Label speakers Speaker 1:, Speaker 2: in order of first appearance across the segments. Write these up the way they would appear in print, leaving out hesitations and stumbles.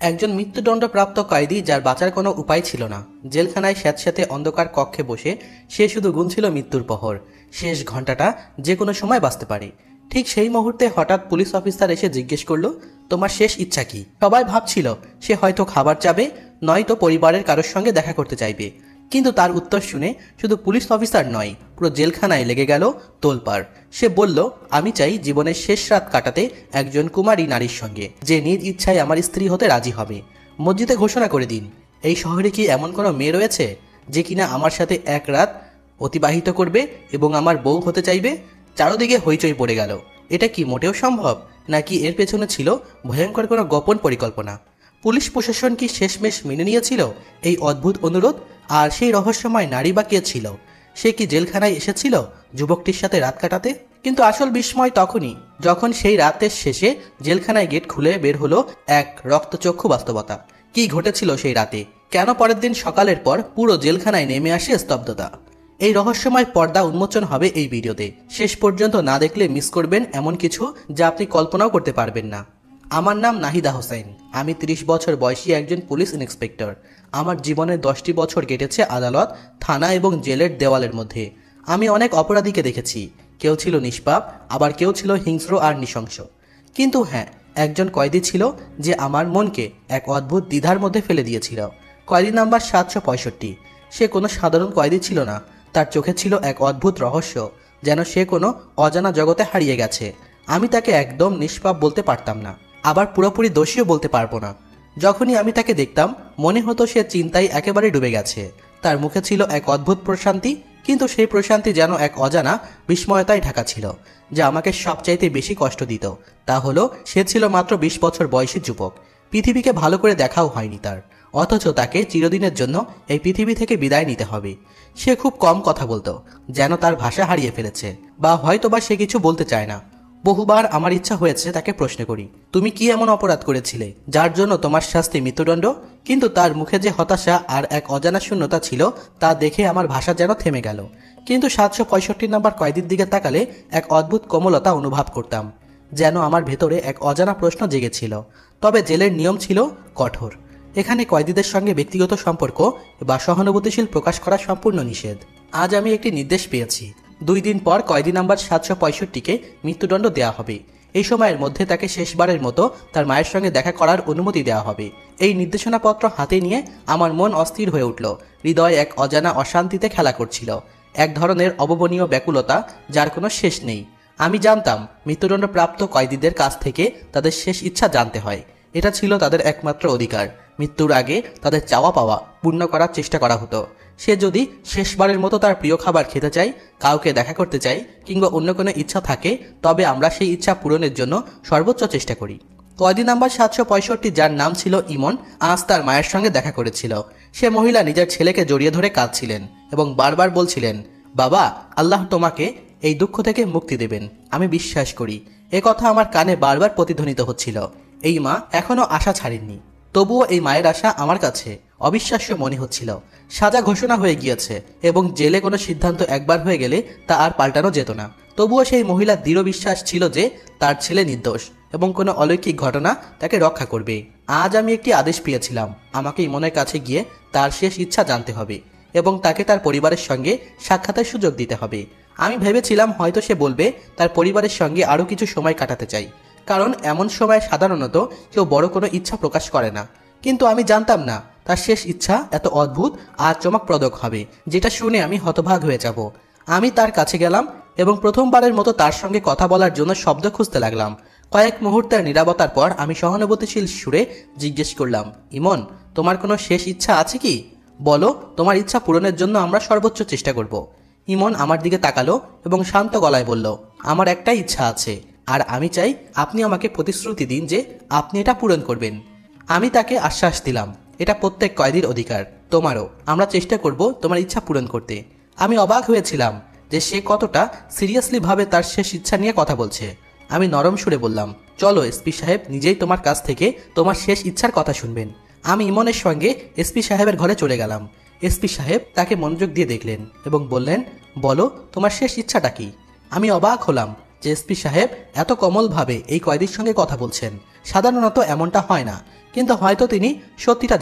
Speaker 1: একজন মৃত্যুদণ্ডপ্রাপ্ত কয়েদি যার বাঁচার কোনো উপায় ছিল না। জেলখানায় স্যাঁতস্যাঁতে অন্ধকার কক্ষে বসে সে শুধু গুনছিল মৃত্যুর প্রহর। শেষ ঘন্টাটা যে কোনো সময় বাঁচতে পারে। ঠিক সেই মুহূর্তে হঠাৎ পুলিশ অফিসার এসে জিজ্ঞেস করলো, তোমার শেষ ইচ্ছা কি? সবাই ভাবছিল সে হয়তো খাবার চাবে, নয়তো পরিবারের কারোর সঙ্গে দেখা করতে চাইবে। কিন্তু তার উত্তর শুনে শুধু পুলিশ অফিসার নয়, পুরো জেলখানায় লেগে গেল তোলপাড়। সে বলল, আমি চাই জীবনের শেষ রাত কাটাতে একজন কুমারী নারীর সঙ্গে, যে নিজ ইচ্ছায় আমার স্ত্রী হতে রাজি হবে। মসজিদে ঘোষণা করে দিন, এই শহরে কি এমন কোনো মেয়ে রয়েছে যে কিনা আমার সাথে এক রাত অতিবাহিত করবে এবং আমার বউ হতে চাইবে? চারদিকে হইচই পড়ে গেল। এটা কি মোটেও সম্ভব, নাকি এর পেছনে ছিল ভয়ঙ্কর কোনো গোপন পরিকল্পনা? পুলিশ প্রশাসন কি শেষমেশ মেনে নিয়েছিল এই অদ্ভুত অনুরোধ? আর সেই রহস্যময় নারী বা কে ছিল? সে কি জেলখানায় এসেছিল যুবকটির সাথে রাত কাটাতে? কিন্তু আসল বিস্ময় তখনই, যখন সেই রাতের শেষে জেলখানায় গেট খুলে বের হলো এক রক্তচক্ষু বাস্তবতা। কি ঘটেছিল সেই রাতে? কেন পরের দিন সকালের পর পুরো জেলখানায় নেমে আসে স্তব্ধতা? এই রহস্যময় পর্দা উন্মোচন হবে এই ভিডিওতে। শেষ পর্যন্ত না দেখলে মিস করবেন এমন কিছু যা আপনি কল্পনাও করতে পারবেন না। আমার নাম নাহিদা হোসেন। আমি 30 বছর বয়সী একজন পুলিশ ইন্সপেক্টর। আমার জীবনের 10টি বছর কেটেছে আদালত, থানা এবং জেলের দেওয়ালের মধ্যে। আমি অনেক অপরাধীকে দেখেছি। কেউ ছিল নিষ্পাপ, আবার কেউ ছিল হিংস্র আর নৃশংস। কিন্তু হ্যাঁ, একজন কয়েদি ছিল যে আমার মনকে এক অদ্ভুত দ্বিধার মধ্যে ফেলে দিয়েছিল। কয়েদি নাম্বার 765। সে কোনো সাধারণ কয়েদি ছিল না। তার চোখে ছিল এক অদ্ভুত রহস্য, যেন সে কোনো অজানা জগতে হারিয়ে গেছে। আমি তাকে একদম নিষ্পাপ বলতে পারতাম না, আবার পুরোপুরি দোষীও বলতে পারবো না। যখনই আমি তাকে দেখতাম মনে হতো সে চিন্তায় একেবারে ডুবে গেছে। তার মুখে ছিল এক অদ্ভুত প্রশান্তি, কিন্তু সেই প্রশান্তি যেন এক অজানা বিস্ময়তায় ঢাকা ছিল, যা আমাকে সবচাইতে বেশি কষ্ট দিত। তা হলো, সে ছিল মাত্র 20 বছর বয়সী যুবক। পৃথিবীকে ভালো করে দেখাও হয়নি তার, অথচ তাকে চিরদিনের জন্য এই পৃথিবী থেকে বিদায় নিতে হবে। সে খুব কম কথা বলতো, যেন তার ভাষা হারিয়ে ফেলেছে, বা হয়তোবা সে কিছু বলতে চায় না। বহুবার আমার ইচ্ছা হয়েছে তাকে প্রশ্ন করি, তুমি কি এমন অপরাধ করেছিলে যার জন্য তোমার শাস্তি মৃত্যুদণ্ড? কিন্তু তার মুখে যে হতাশা আর এক অজানা শূন্যতা ছিল, তা দেখে আমার ভাষা যেন থেমে গেল। কিন্তু 765 নম্বর কয়েদির দিকে তাকালে এক অদ্ভুত কোমলতা অনুভব করতাম, যেন আমার ভেতরে এক অজানা প্রশ্ন জেগেছিল। তবে জেলের নিয়ম ছিল কঠোর। এখানে কয়েদিদের সঙ্গে ব্যক্তিগত সম্পর্ক বা সহানুভূতিশীল প্রকাশ করা সম্পূর্ণ নিষেধ। আজ আমি একটি নির্দেশ পেয়েছি, 2 দিন পর কয়েদি নাম্বার 765-কে মৃত্যুদণ্ড দেওয়া হবে। এই সময়ের মধ্যে তাকে শেষবারের মতো তার মায়ের সঙ্গে দেখা করার অনুমতি দেওয়া হবে। এই নির্দেশনাপত্র হাতে নিয়ে আমার মন অস্থির হয়ে উঠল। হৃদয় এক অজানা অশান্তিতে খেলা করছিল, এক ধরনের অববনীয় ব্যাকুলতা যার কোনো শেষ নেই। আমি জানতাম মৃত্যুদণ্ডপ্রাপ্ত কয়েদিদের কাছ থেকে তাদের শেষ ইচ্ছা জানতে হয়। এটা ছিল তাদের একমাত্র অধিকার। মৃত্যুর আগে তাদের চাওয়া পাওয়া পূর্ণ করার চেষ্টা করা হতো। সে যদি শেষবারের মতো তার প্রিয় খাবার খেতে চায়, কাউকে দেখা করতে চায়, কিংবা অন্য কোনো ইচ্ছা থাকে, তবে আমরা সেই ইচ্ছা পূরণের জন্য সর্বোচ্চ চেষ্টা করি। কয়েদি নাম্বার 765, যার নাম ছিল ইমন, আজ তার মায়ের সঙ্গে দেখা করেছিল। সে মহিলা নিজের ছেলেকে জড়িয়ে ধরে কাঁদছিলেন এবং বারবার বলছিলেন, বাবা, আল্লাহ তোমাকে এই দুঃখ থেকে মুক্তি দেবেন, আমি বিশ্বাস করি। এ কথা আমার কানে বারবার প্রতিধ্বনিত হচ্ছিল। এই মা এখনো আশা ছাড়েননি। তবুও এই মায়ের আশা আমার কাছে অবিশ্বাস্য মনে হচ্ছিল। সাজা ঘোষণা হয়ে গিয়েছে এবং জেলে কোনো সিদ্ধান্ত একবার হয়ে গেলে তা আর পাল্টানো যেত না। তবুও সেই মহিলার দৃঢ় বিশ্বাস ছিল যে তার ছেলে নির্দোষ এবং কোনো অলৌকিক ঘটনা তাকে রক্ষা করবে। আজ আমি একটি আদেশ পেয়েছিলাম, আমাকে ইমনের কাছে গিয়ে তার শেষ ইচ্ছা জানতে হবে এবং তাকে তার পরিবারের সঙ্গে সাক্ষাতের সুযোগ দিতে হবে। আমি ভেবেছিলাম হয়তো সে বলবে তার পরিবারের সঙ্গে আরও কিছু সময় কাটাতে চাই, কারণ এমন সময় সাধারণত কেউ বড় কোনো ইচ্ছা প্রকাশ করে না। কিন্তু আমি জানতাম না তার শেষ ইচ্ছা এত অদ্ভুত আর চমকপ্রদ হবে, যেটা শুনে আমি হতবাক হয়ে যাব। আমি তার কাছে গেলাম এবং প্রথমবারের মতো তার সঙ্গে কথা বলার জন্য শব্দ খুঁজতে লাগলাম। কয়েক মুহূর্তের নীরবতার পর আমি সহানুভূতিশীল সুরে জিজ্ঞেস করলাম, ইমন, তোমার কোনো শেষ ইচ্ছা আছে কি? বলো, তোমার ইচ্ছা পূরণের জন্য আমরা সর্বোচ্চ চেষ্টা করব। ইমন আমার দিকে তাকালো এবং শান্ত গলায় বলল, আমার একটাই ইচ্ছা আছে, আর আমি চাই আপনি আমাকে প্রতিশ্রুতি দিন যে আপনি এটা পূরণ করবেন। আমি তাকে আশ্বাস দিলাম, এটা প্রত্যেক কয়েদির অধিকার, তোমারও। আমরা চেষ্টা করব তোমার ইচ্ছা পূরণ করতে। আমি অবাক হয়েছিলাম যে সে কতটা সিরিয়াসলি ভাবে তার শেষ ইচ্ছা নিয়ে কথা বলছে। আমি নরম সুরে বললাম, চলো, এসপি সাহেব নিজেই তোমার কাছ থেকে তোমার শেষ ইচ্ছার কথা শুনবেন। আমি ইমনের সঙ্গে এসপি সাহেবের ঘরে চলে গেলাম। এসপি সাহেব তাকে মনোযোগ দিয়ে দেখলেন এবং বললেন, বলো, তোমার শেষ ইচ্ছাটা কি? আমি অবাক হলাম যে এসপি সাহেব এত কোমলভাবে এই কয়েদির সঙ্গে কথা বলছেন। সাধারণত এমনটা হয় না, কিন্তু হয়তো তিনি সত্যিটা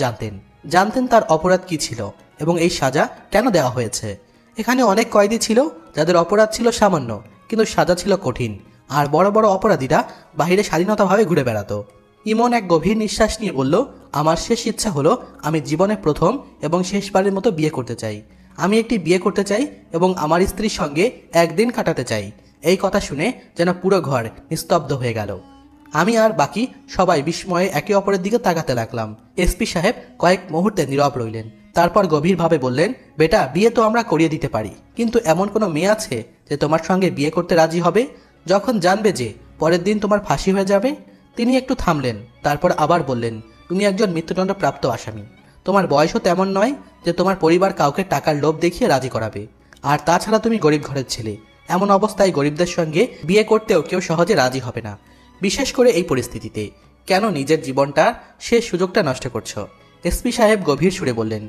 Speaker 1: জানতেন তার অপরাধ কি ছিল এবং এই সাজা কেন দেওয়া হয়েছে। এখানে অনেক কয়েদি ছিল যাদের অপরাধ ছিল সামান্য, কিন্তু সাজা ছিল কঠিন, আর বড় বড় অপরাধীরা বাহিরে স্বাধীনতাভাবে ঘুরে বেড়াতো। ইমন এক গভীর নিঃশ্বাস নিয়ে বলল, আমার শেষ ইচ্ছা হলো আমি জীবনে প্রথম এবং শেষবারের মতো বিয়ে করতে চাই। আমি একটি বিয়ে করতে চাই এবং আমার স্ত্রীর সঙ্গে একদিন কাটাতে চাই। এই কথা শুনে যেন পুরো ঘর নিস্তব্ধ হয়ে গেল। আমি আর বাকি সবাই বিস্ময়ে একে অপরের দিকে তাকাতে লাগলাম। এসপি সাহেব কয়েক মুহূর্তে নীরব রইলেন, তারপর গভীরভাবে বললেন, বেটা, বিয়ে তো আমরা করিয়ে দিতে পারি, কিন্তু এমন কোনো মেয়ে আছে যে তোমার সঙ্গে বিয়ে করতে রাজি হবে যখন জানবে যে পরের দিন তোমার ফাঁসি হয়ে যাবে? তিনি একটু থামলেন, তারপর আবার বললেন, তুমি একজন মৃত্যুদণ্ডপ্রাপ্ত আসামি। তোমার বয়সও তেমন নয় যে তোমার পরিবার কাউকে টাকার লোভ দেখিয়ে রাজি করাবে। আর তাছাড়া তুমি গরিব ঘরের ছেলে। এমন অবস্থায় গরিবদের সঙ্গে বিয়ে করতেও কেউ সহজে রাজি হবে না, বিশেষ করে এই পরিস্থিতিতে। কেন নিজের জীবনটা শেষ সুযোগটা নষ্ট করছো? এসপি সাহেব গভীর সুরে বললেন,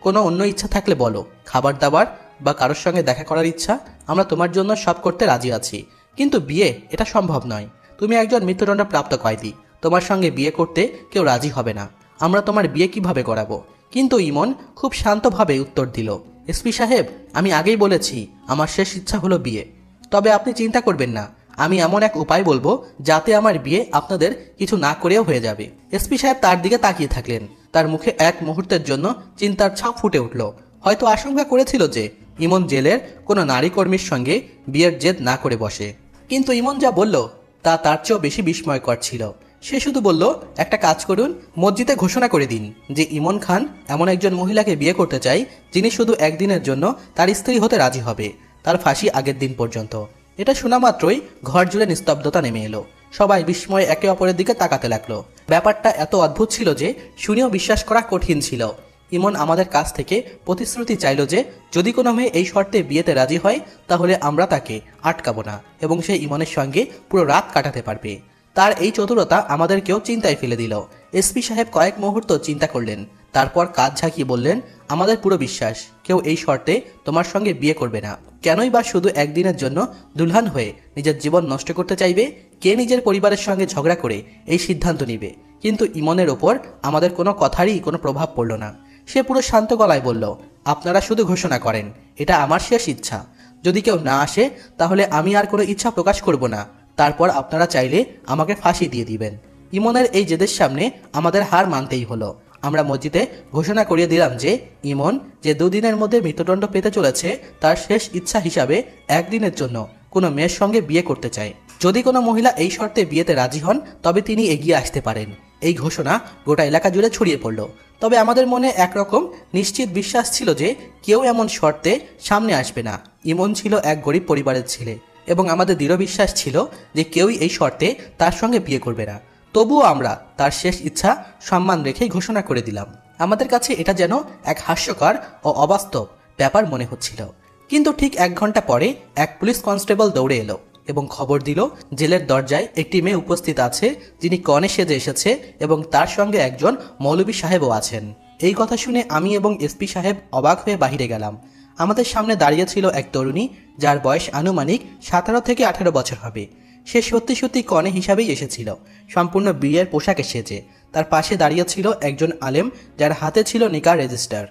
Speaker 1: কোনো অন্য ইচ্ছা থাকলে বলো, খাবার দাবার বা কারোর সঙ্গে দেখা করার ইচ্ছা, আমরা তোমার জন্য সব করতে রাজি আছি, কিন্তু বিয়ে এটা সম্ভব নয়। তুমি একজন মৃত্যুদণ্ডপ্রাপ্ত কয়েদি, তোমার সঙ্গে বিয়ে করতে কেউ রাজি হবে না। আমরা তোমার বিয়ে কিভাবে করাবো? কিন্তু ইমন খুব শান্তভাবে উত্তর দিল, এসপি সাহেব, আমি আগেই বলেছি আমার শেষ ইচ্ছা হলো বিয়ে। তবে আপনি চিন্তা করবেন না, আমি এমন এক উপায় বলবো যাতে আমার বিয়ে আপনাদের কিছু না করেও হয়ে যাবে। এসপি সাহেব তার দিকে তাকিয়ে থাকলেন। তার মুখে এক মুহূর্তের জন্য চিন্তার ছাপ ফুটে উঠল। হয়তো আশঙ্কা করেছিল যে ইমন জেলের কোনো নারী কর্মীর সঙ্গে বিয়ের জেদ না করে বসে, কিন্তু ইমন যা বলল তা তার চেয়েও বেশি বিস্ময়কর ছিল। সে শুধু বলল, একটা কাজ করুন, মসজিদে ঘোষণা করে দিন যে ইমন খান এমন একজন মহিলাকে বিয়ে করতে চাই যিনি শুধু একদিনের জন্য তার স্ত্রী হতে রাজি হবে, তার ফাঁসি আগের দিন পর্যন্ত। এটা শোনা মাত্রই ঘর জুড়ে নিস্তব্ধতা নেমে এলো। সবাই বিস্ময়ে একে অপরের দিকে তাকাতে লাগলো। ব্যাপারটা এত অদ্ভুত ছিল যে শুনেও বিশ্বাস করা কঠিন ছিল। ইমন আমাদের কাছ থেকে প্রতিশ্রুতি চাইল যে যদি কোনো মেয়ে এই শর্তে বিয়েতে রাজি হয় তাহলে আমরা তাকে আটকাবো না এবং সে ইমনের সঙ্গে পুরো রাত কাটাতে পারবে। তার এই চতুরতা আমাদেরকেও চিন্তায় ফেলে দিল। এসপি সাহেব কয়েক মুহূর্ত চিন্তা করলেন, তারপর কাঁধ ঝাঁকিয়ে বললেন, আমাদের পুরো বিশ্বাস কেউ এই শর্তে তোমার সঙ্গে বিয়ে করবে না। কেনই বা শুধু একদিনের জন্য দুলহান হয়ে নিজের জীবন নষ্ট করতে চাইবে? কে নিজের পরিবারের সঙ্গে ঝগড়া করে এই সিদ্ধান্ত নিবে? কিন্তু ইমনের ওপর আমাদের কোনো কথারই কোনো প্রভাব পড়ল না। সে পুরো শান্ত গলায় বলল, আপনারা শুধু ঘোষণা করেন, এটা আমার শেষ ইচ্ছা। যদি কেউ না আসে তাহলে আমি আর কোনো ইচ্ছা প্রকাশ করব না। তারপর আপনারা চাইলে আমাকে ফাঁসি দিয়ে দিবেন। ইমনের এই জেদের সামনে আমাদের হার মানতেই হলো। আমরা মসজিদে ঘোষণা করিয়ে দিলাম যে ইমন যে দুদিনের মধ্যে মৃত্যুদণ্ড পেতে চলেছে তার শেষ ইচ্ছা হিসাবে একদিনের জন্য কোনো মেয়ের সঙ্গে বিয়ে করতে চায়। যদি কোনো মহিলা এই শর্তে বিয়েতে রাজি হন তবে তিনি এগিয়ে আসতে পারেন। এই ঘোষণা গোটা এলাকা জুড়ে ছড়িয়ে পড়ল। তবে আমাদের মনে একরকম নিশ্চিত বিশ্বাস ছিল যে কেউ এমন শর্তে সামনে আসবে না। ইমন ছিল এক গরিব পরিবারের ছেলে এবং আমাদের দৃঢ় বিশ্বাস ছিল যে কেউই এই শর্তে তার সঙ্গে বিয়ে করবে না। তবুও আমরা তার শেষ ইচ্ছা সম্মান রেখেই ঘোষণা করে দিলাম। আমাদের কাছে এটা যেন এক হাস্যকর ও অবাস্তব ব্যাপার মনে হচ্ছিল। কিন্তু ঠিক 1 ঘন্টা পরে এক পুলিশ কনস্টেবল দৌড়ে এলো এবং খবর দিল জেলের দরজায় একটি মেয়ে উপস্থিত আছে যিনি কনে সেজে এসেছে এবং তার সঙ্গে একজন মৌলভী সাহেবও আছেন। এই কথা শুনে আমি এবং এসপি সাহেব অবাক হয়ে বাহিরে গেলাম। আমাদের সামনে দাঁড়িয়ে ছিল এক তরুণী যার বয়স আনুমানিক 17 থেকে 18 বছর হবে। সে সত্যি সত্যি কনে হিসাবেই এসেছিল, সম্পূর্ণ বিয়ের পোশাকে সেজে। তার পাশে দাঁড়িয়ে ছিল একজন আলেম যার হাতে ছিল নিকাহ রেজিস্টার।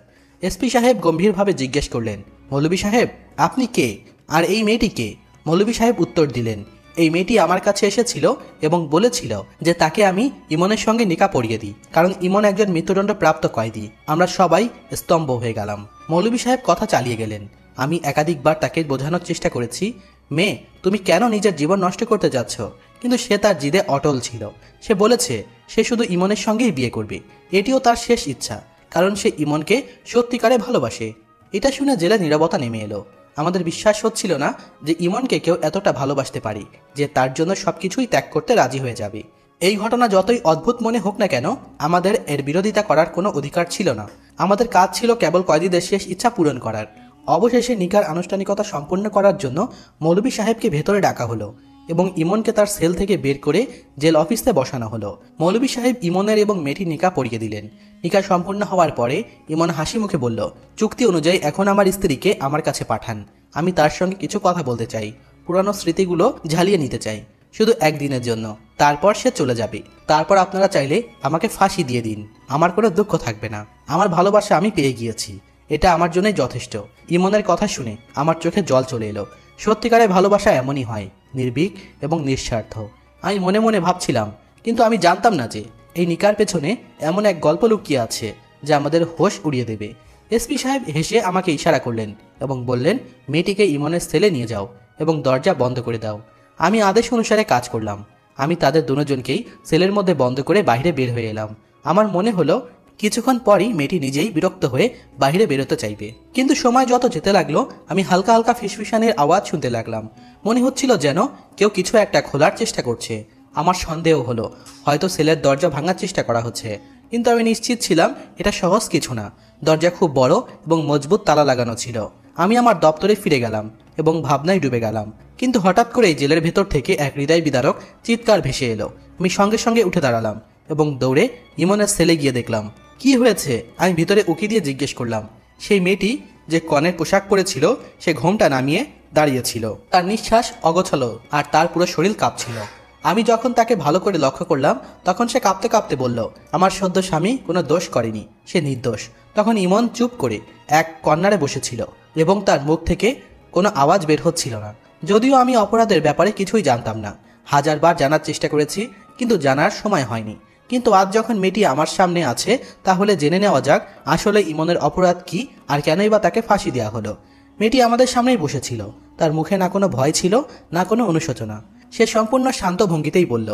Speaker 1: এসপি সাহেব গম্ভীরভাবে জিজ্ঞেস করলেন, মৌলভী সাহেব, আপনি কে? আর এই মেয়েটি কে? মৌলভী সাহেব উত্তর দিলেন, এই মেয়েটি আমার কাছে এসেছিল এবং বলেছিল যে তাকে আমি ইমনের সঙ্গে নিকাহ পড়িয়ে দিই, কারণ ইমন একজন মৃত্যুদণ্ডপ্রাপ্ত কয়েদি। আমরা সবাই স্তম্ভ হয়ে গেলাম। মৌলভী সাহেব কথা চালিয়ে গেলেন, আমি একাধিকবার তাকে বোঝানোর চেষ্টা করেছি, মেয়ে, তুমি কেন নিজের জীবন নষ্ট করতে যাচ্ছ? কিন্তু সে তার জিদে অটল ছিল। সে বলেছে সে শুধু ইমনের সঙ্গেই বিয়ে করবে, এটিও তার শেষ ইচ্ছা, কারণ সে ইমনকে সত্যিকারে ভালোবাসে। এটা শুনে জেলে নীরবতা নেমে এলো। আমাদের বিশ্বাস হচ্ছিল না যে ইমনকে কেউ এতটা ভালোবাসতে পারে যে তার জন্য সবকিছুই ত্যাগ করতে রাজি হয়ে যাবে। এই ঘটনা যতই অদ্ভুত মনে হোক না কেন, আমাদের এর বিরোধিতা করার কোনো অধিকার ছিল না। আমাদের কাজ ছিল কেবল কয়েদিদের শেষ ইচ্ছা পূরণ করার। অবশেষে নিকার আনুষ্ঠানিকতা সম্পন্ন করার জন্য মৌলভী সাহেবকে ভেতরে ডাকা হলো এবং ইমনকে তার সেল থেকে বের করে জেল অফিসে বসানো হলো। মৌলভী সাহেব ইমনের এবং মেয়েটির নিকাহ পড়িয়ে দিলেন। নিকাহ সম্পূর্ণ হওয়ার পরে ইমন হাসি মুখে বলল, চুক্তি অনুযায়ী এখন আমার স্ত্রীকে আমার কাছে পাঠান। আমি তার সঙ্গে কিছু কথা বলতে চাই, পুরানো স্মৃতিগুলো ঝালিয়ে নিতে চাই। শুধু একদিনের জন্য, তারপর সে চলে যাবে। তারপর আপনারা চাইলে আমাকে ফাঁসি দিয়ে দিন, আমার কোনো দুঃখ থাকবে না। আমার ভালোবাসা আমি পেয়ে গিয়েছি, এটা আমার জন্যই যথেষ্ট। ইমনের কথা শুনে আমার চোখে জল চলে এলো। সত্যিকারের ভালোবাসা এমনই হয়, নির্ভীক এবং নিঃস্বার্থ। আমি মনে মনে ভাবছিলাম, কিন্তু আমি জানতাম না যে এই নিকার পেছনে এমন এক গল্প লুকিয়ে আছে যা আমাদের হোশ উড়িয়ে দেবে। এসপি সাহেব হেসে আমাকে ইশারা করলেন এবং বললেন, মেয়েটিকে ইমনের সেলে নিয়ে যাও এবং দরজা বন্ধ করে দাও। আমি আদেশ অনুসারে কাজ করলাম। আমি তাদের দুজনকেই সেলের মধ্যে বন্ধ করে বাইরে বের হয়ে এলাম। আমার মনে হলো কিছুক্ষণ পরই মেয়েটি নিজেই বিরক্ত হয়ে বাইরে বেরোতে চাইবে, কিন্তু সময় যত যেতে লাগলো আমি হালকা হালকা ফিসফিসানির আওয়াজ শুনতে লাগলাম। মনে হচ্ছিল যেন কেউ কিছু একটা খোলার চেষ্টা করছে। আমার সন্দেহ হলো হয়তো সেলের দরজা ভাঙার চেষ্টা করা হচ্ছে, কিন্তু আমি নিশ্চিত ছিলাম এটা সহজ কিছু না। দরজা খুব বড় এবং মজবুত তালা লাগানো ছিল। আমি আমার দপ্তরে ফিরে গেলাম এবং ভাবনায় ডুবে গেলাম, কিন্তু হঠাৎ করেই জেলের ভেতর থেকে এক হৃদয় বিদারক চিৎকার ভেসে এলো। আমি সঙ্গে সঙ্গে উঠে দাঁড়ালাম এবং দৌড়ে ইমনের সেলে গিয়ে দেখলাম কি হয়েছে। আমি ভিতরে উকি দিয়ে জিজ্ঞেস করলাম। সেই মেয়েটি যে কনের পোশাক পরেছিল সে ঘোমটা নামিয়ে দাঁড়িয়েছিল। তার নিঃশ্বাস অগোছালো আর তার পুরো শরীর কাঁপছিল। আমি যখন তাকে ভালো করে লক্ষ্য করলাম তখন সে কাঁপতে কাঁপতে বলল, আমার সদ্য স্বামী কোনো দোষ করেনি, সে নির্দোষ। তখন ইমন চুপ করে এক কর্নারে বসেছিল এবং তার মুখ থেকে কোনো আওয়াজ বের হচ্ছিল না। যদিও আমি অপরাধের ব্যাপারে কিছুই জানতাম না, হাজারবার জানার চেষ্টা করেছি কিন্তু জানার সময় হয়নি। কিন্তু আজ যখন মেয়েটি আমার সামনে আছে তাহলে জেনে নেওয়া যাক আসলে ইমনের অপরাধ কি আর কেনই বা তাকে ফাঁসি দেওয়া হলো। মেয়েটি আমাদের সামনেই বসেছিল, তার মুখে না কোনো ভয় ছিল না কোনো অনুশোচনা। সে সম্পূর্ণ শান্ত ভঙ্গিতেই বলল,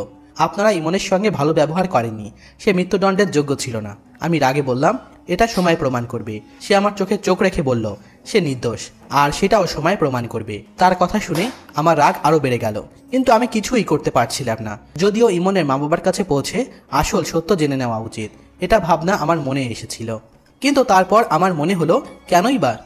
Speaker 1: আপনারা ইমনের সঙ্গে ভালো ব্যবহার করেননি, সে মৃত্যুদণ্ডের যোগ্য ছিল না। আমি রাগে বললাম, এটা সময় প্রমাণ করবে। সে আমার চোখে চোখ রেখে বলল, সে নির্দোষ আর সেটাও সময় প্রমাণ করবে। তার কথা শুনে আমার রাগ আরো বেড়ে গেল, কিন্তু আমি কিছুই করতে পারছিলাম না। যদিও ইমনের মা বাবার কাছে পৌঁছে আসল সত্য জেনে নেওয়া উচিত, এটা ভাবনা আমার মনে এসেছিল। কিন্তু তারপর আমার মনে হলো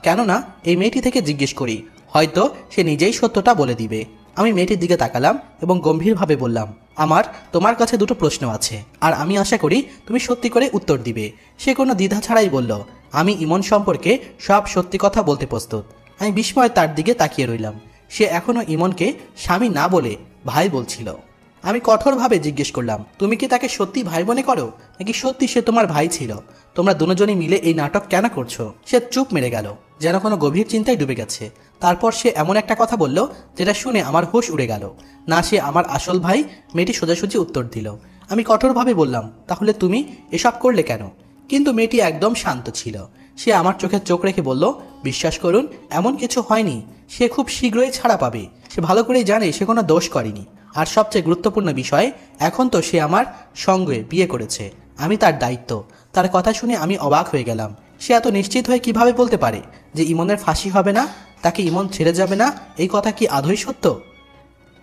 Speaker 1: কেননা এই মেয়েটি থেকে জিজ্ঞেস করি, হয়তো সে নিজেই সত্যটা বলে দিবে। আমি মেয়েটির দিকে তাকালাম এবং গম্ভীরভাবে বললাম, আমার তোমার কাছে দুটো প্রশ্ন আছে আর আমি আশা করি তুমি সত্যি করে উত্তর দিবে। সে কোনো দ্বিধা ছাড়াই বলল, আমি ইমন সম্পর্কে সব সত্যি কথা বলতে প্রস্তুত। আমি বিস্ময়ে তার দিকে তাকিয়ে রইলাম। সে এখনো ইমনকে স্বামী না বলে ভাই বলছিল। আমি কঠোরভাবে জিজ্ঞেস করলাম, তুমি কি তাকে সত্যি ভাই মনে করো নাকি সত্যি সে তোমার ভাই ছিল? তোমরা দুজনই মিলে এই নাটক কেন করছো? সে চুপ মেরে গেল, যেন কোনো গভীর চিন্তায় ডুবে গেছে। তারপর সে এমন একটা কথা বলল যেটা শুনে আমার হুঁশ উড়ে গেল। না সে আমার আসল ভাই? মেয়েটি সোজাসুজি উত্তর দিল। আমি কঠোরভাবে বললাম, তাহলে তুমি এসব করলে কেন? কিন্তু মেয়েটি একদম শান্ত ছিল। সে আমার চোখে চোখ রেখে বলল, বিশ্বাস করুন, এমন কিছু হয়নি। সে খুব শীঘ্রই ছাড়া পাবে। সে ভালো করেই জানে সে কোনো দোষ করেনি। আর সবচেয়ে গুরুত্বপূর্ণ বিষয়, এখন তো সে আমার সঙ্গে বিয়ে করেছে, আমি তার দায়িত্ব। তার কথা শুনে আমি অবাক হয়ে গেলাম। সে এত নিশ্চিত হয়ে কিভাবে বলতে পারে যে ইমনের ফাঁসি হবে না, তাকে ইমন ছেড়ে যাবে না? এই কথা কি আদৌ সত্য?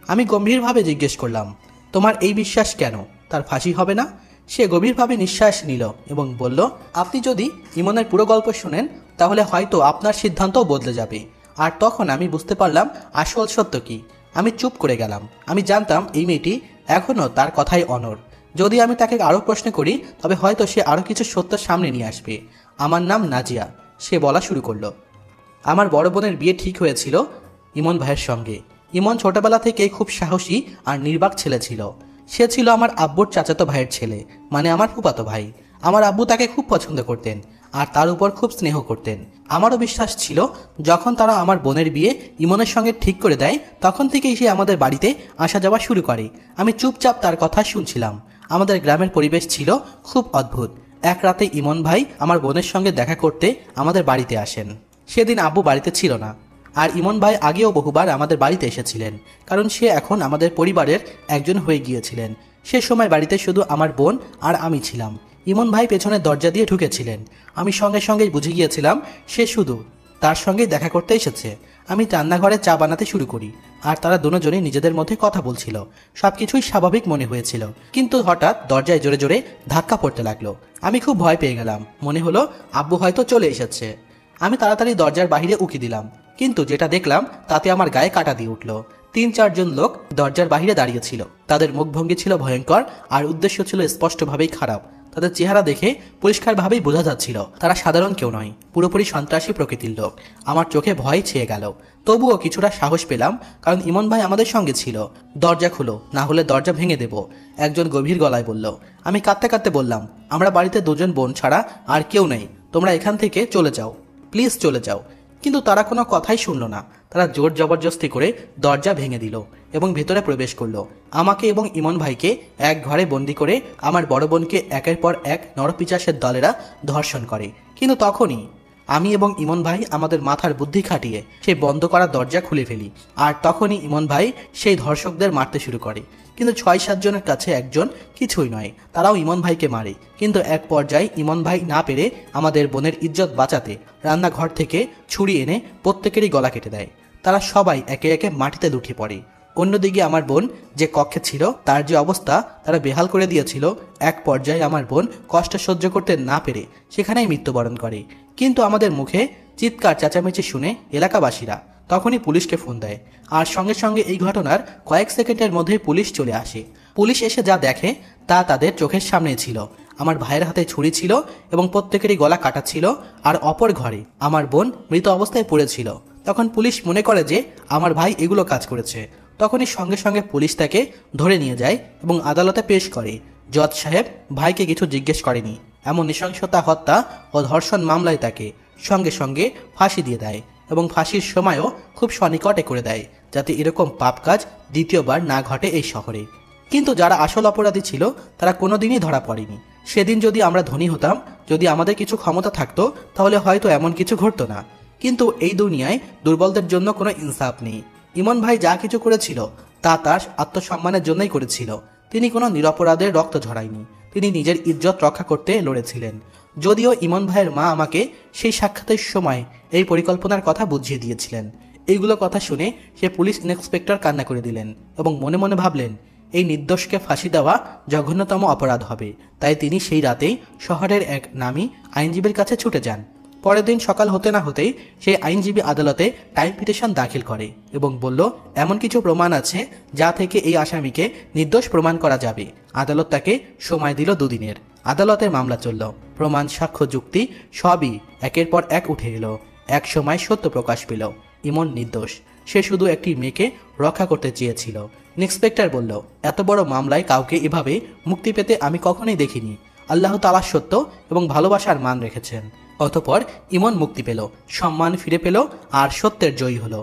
Speaker 1: আমি গম্ভীরভাবে জিজ্ঞেস করলাম, তোমার এই বিশ্বাস কেন তার ফাঁসি হবে না? সে গভীরভাবে নিঃশ্বাস নিল এবং বলল, আপনি যদি ইমনের পুরো গল্প শুনেন তাহলে হয়তো আপনার সিদ্ধান্তও বদলে যাবে। আর তখন আমি বুঝতে পারলাম আসল সত্য কি। আমি চুপ করে গেলাম। আমি জানতাম এই মেয়েটি এখনও তার কথাই অনড়। যদি আমি তাকে আরও প্রশ্ন করি তবে হয়তো সে আরও কিছু সত্য সামনে নিয়ে আসবে। আমার নাম নাজিয়া, সে বলা শুরু করলো। আমার বড় বোনের বিয়ে ঠিক হয়েছিল ইমন ভাইয়ের সঙ্গে। ইমন ছোটবেলা থেকেই খুব সাহসী আর নির্বাক ছেলে ছিল। সে ছিল আমার আব্বুর চাচাতো ভাইয়ের ছেলে, মানে আমার ফুফাতো ভাই। আমার আব্বু তাকে খুব পছন্দ করতেন আর তার উপর খুব স্নেহ করতেন। আমারও বিশ্বাস ছিল যখন তারা আমার বোনের বিয়ে ইমনের সঙ্গে ঠিক করে দেয় তখন থেকেই সে আমাদের বাড়িতে আসা যাওয়া শুরু করে। আমি চুপচাপ তার কথা শুনছিলাম। আমাদের গ্রামের পরিবেশ ছিল খুব অদ্ভুত। এক রাতে ইমন ভাই আমার বোনের সঙ্গে দেখা করতে আমাদের বাড়িতে আসেন। সেদিন আব্বু বাড়িতে ছিল না, আর ইমন ভাই আগেও বহুবার আমাদের বাড়িতে এসেছিলেন, কারণ সে এখন আমাদের পরিবারের একজন হয়ে গিয়েছিলেন। সে সময় বাড়িতে শুধু আমার বোন আর আমি ছিলাম। ইমন ভাই পেছনের দরজা দিয়ে ঢুকেছিলেন। আমি সঙ্গে সঙ্গেই বুঝে গিয়েছিলাম সে শুধু তার সঙ্গে দেখা করতে এসেছে। আমি রান্নাঘরে চা বানাতে শুরু করি আর তারা দুজনেই নিজেদের মধ্যে কথা বলছিল। সবকিছুই স্বাভাবিক মনে হয়েছিল, কিন্তু হঠাৎ দরজায় জোরে জোরে ধাক্কা পড়তে লাগলো। আমি খুব ভয় পেয়ে গেলাম। মনে হলো আব্বু হয়তো চলে এসেছে। আমি তাড়াতাড়ি দরজার বাইরে উকি দিলাম, কিন্তু যেটা দেখলাম তাতে আমার গায়ে কাঁটা দিয়ে উঠল। 3-4 জন লোক দরজার বাইরে দাঁড়িয়ে ছিল। তাদের মুখভঙ্গি ছিল ভয়ঙ্কর আর উদ্দেশ্য ছিল স্পষ্টভাবেই খারাপ। তাদের চেহারা দেখে পরিষ্কারভাবেই বোঝা যাচ্ছিল তারা সাধারণ কেউ নয়, পুরোপুরি সন্ত্রাসী প্রকৃতির লোক। আমার চোখে ভয় ছেয়ে গেল, তবুও কিছুটা সাহস পেলাম, কারণ ইমন ভাই আমাদের সঙ্গে ছিল। দরজা খুলো, না হলে দরজা ভেঙে দেব, একজন গভীর গলায় বলল। আমি কাঁদতে কাঁদতে বললাম, আমরা বাড়িতে দুজন বোন ছাড়া আর কেউ নেই, তোমরা এখান থেকে চলে যাও, প্লিজ চলে যাও। কিন্তু তারা কোনো কথাই শুনল না। তারা জোর জবরদস্তি করে দরজা ভেঙে দিল এবং ভেতরে প্রবেশ করলো। আমাকে এবং ইমন ভাইকে এক ঘরে বন্দি করে আমার বড় বোনকে একের পর এক নরপিচাসের দলেরা ধর্ষণ করে। কিন্তু তখনই আমি এবং ইমন ভাই আমাদের মাথার বুদ্ধি খাটিয়ে সেই বন্ধ করা দরজা খুলে ফেলি। আর তখনই ইমন ভাই সেই ধর্ষকদের মারতে শুরু করে। কিন্তু 6-7 জনের কাছে একজন কিছুই নয়, তারাও ইমন ভাইকে মারে। কিন্তু এক পর্যায়ে ইমন ভাই না পেরে আমাদের বোনের ইজ্জত বাঁচাতে রান্নাঘর থেকে ছুরি এনে প্রত্যেকেরই গলা কেটে দেয়। তারা সবাই একে একে মাটিতে লুটিয়ে পড়ে। অন্যদিকে আমার বোন যে কক্ষে ছিল তার যে অবস্থা তারা বেহাল করে দিয়েছিল। এক পর্যায়ে আমার বোন কষ্ট সহ্য করতে না পেরে সেখানেই মৃত্যুবরণ করে। কিন্তু আমাদের মুখে চিৎকার চেঁচামেচি শুনে এলাকাবাসীরা তখনই পুলিশকে ফোন দেয়। আর সঙ্গে সঙ্গে এই ঘটনার কয়েক সেকেন্ডের মধ্যেই পুলিশ চলে আসে। পুলিশ এসে যা দেখে তা তাদের চোখের সামনে ছিল। আমার ভাইয়ের হাতে ছুরি ছিল এবং প্রত্যেকেরই গলা কাটা ছিল। আর অপর ঘরে আমার বোন মৃত অবস্থায় পড়েছিল। তখন পুলিশ মনে করে যে আমার ভাই এগুলো কাজ করেছে। তখনই সঙ্গে সঙ্গে পুলিশ তাকে ধরে নিয়ে যায় এবং আদালতে পেশ করে। জজ সাহেব ভাইকে কিছু জিজ্ঞেস করেনি, এমন নৃশংসতা, হত্যা ও ধর্ষণ মামলায় তাকে সঙ্গে সঙ্গে ফাঁসি দিয়ে দেয় এবং ফাঁসির সময়ও খুব সনিকটে করে দেয়, যাতে এরকম পাপ কাজ দ্বিতীয়বার না ঘটে এই শহরে। কিন্তু যারা আসল অপরাধী ছিল তারা কোনোদিনই ধরা পড়েনি। সেদিন যদি আমরা ধনী হতাম, যদি আমাদের কিছু ক্ষমতা থাকতো, তাহলে হয়তো এমন কিছু ঘটতো না। কিন্তু এই দুনিয়ায় দুর্বলদের জন্য কোনো ইনসাফ নেই। ইমন ভাই যা কিছু করেছিল তা তার আত্মসম্মানের জন্যই করেছিল। তিনি কোনো নিরপরাধের রক্ত ঝরায়নি, তিনি নিজের ইজ্জত রক্ষা করতে লড়েছিলেন। যদিও ইমন ভাইয়ের মা আমাকে সেই সাক্ষাতের সময় এই পরিকল্পনার কথা বুঝিয়ে দিয়েছিলেন। এইগুলো কথা শুনে সে পুলিশ ইন্সপেক্টর কান্না করে দিলেন এবং মনে মনে ভাবলেন এই নির্দোষকে ফাঁসি দেওয়া জঘন্যতম অপরাধ হবে। তাই তিনি সেই রাতেই শহরের এক নামী আইনজীবীর কাছে ছুটে যান। পরের দিন সকাল হতে না হতেই সেই আইনজীবী আদালতে টাইম পিটিশন দাখিল করে এবং বলল এমন কিছু প্রমাণ আছে যা থেকে এই আসামিকে নির্দোষ প্রমাণ করা যাবে। আদালত তাকে সময় দিল 2 দিনের। আদালতের মামলা চলল, প্রমাণ, সাক্ষ্য, যুক্তি সবই একের পর এক উঠে এলো। এক সময় সত্য প্রকাশ পেল, ইমন নির্দোষ। সে শুধু একটি মেয়েকে রক্ষা করতে চেয়েছিল। ইন্সপেক্টর বলল, এত বড় মামলায় কাউকে এভাবে মুক্তি পেতে আমি কখনোই দেখিনি। আল্লাহ তাআলা সত্য এবং ভালোবাসার মান রেখেছেন। অতঃপর ইমন মুক্তি পেল, সম্মান ফিরে পেল আর সত্যের জয়ী হলো।